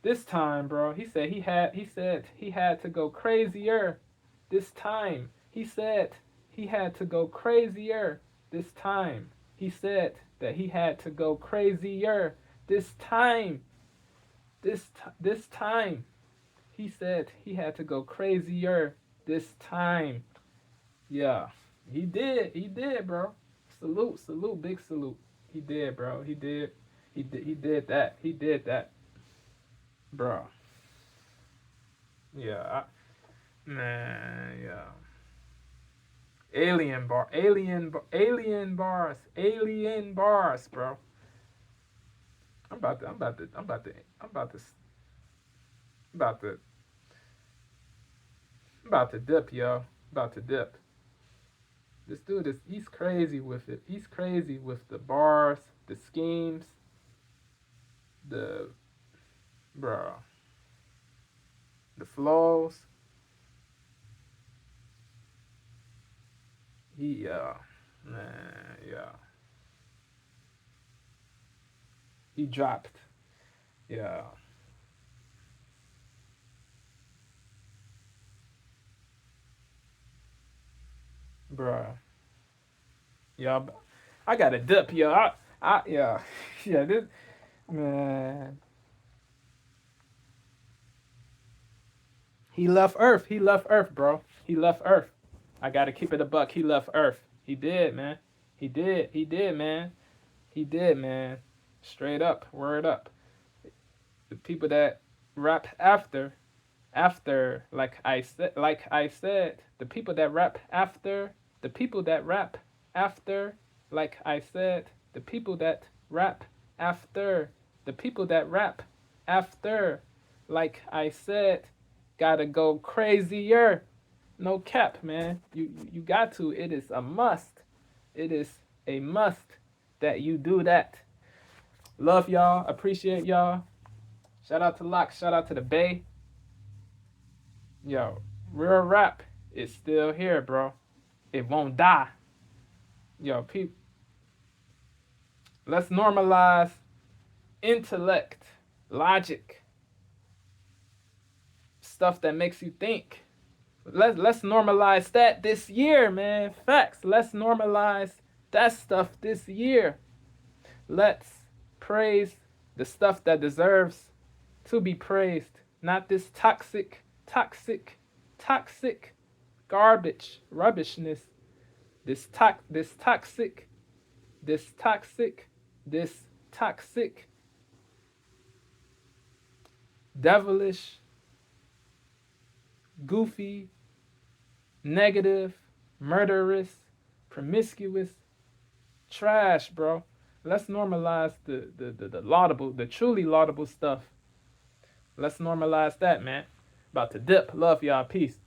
this time, bro. He said he had to go crazier this time. He said he had to go crazier this time. He said that he had to go crazier this time. This time. He said he had to go crazier this time. Yeah. He did, bro. Salute, big salute. He did, bro. He did that. He did that. Bro. Yeah. Man, yeah. Alien bars, bro. I'm about to dip, yo. About to dip. This dude he's crazy with it. He's crazy with the bars, the schemes, the bro, the flows. He man, yeah. He dropped. Yeah. Bruh. Yeah, I got a dip, yo. Yeah. Yeah, this man. He left Earth. He left Earth, bro. He left Earth. I gotta keep it a buck. He left Earth. He did, man. He did. He did, man. He did, man. Straight up. Word up. The people that rap after, like I said, the people that rap after, the people that rap after, like I said, the people that rap after, the people that rap after, like I said, gotta go crazier. No cap, man. You got to. It is a must. It is a must that you do that. Love y'all. Appreciate y'all. Shout out to Lock. Shout out to the Bay. Yo, real rap is still here, bro. It won't die. Yo, people, let's normalize intellect, logic, stuff that makes you think. Let's normalize that this year, man. Facts. Let's normalize that stuff this year. Let's praise the stuff that deserves to be praised, not this toxic garbage, rubbishness. This toxic this toxic, this toxic, devilish, goofy, negative, murderous, promiscuous trash, bro. Let's normalize the laudable, the truly laudable stuff. Let's normalize that, man. About to dip. Love y'all. Peace.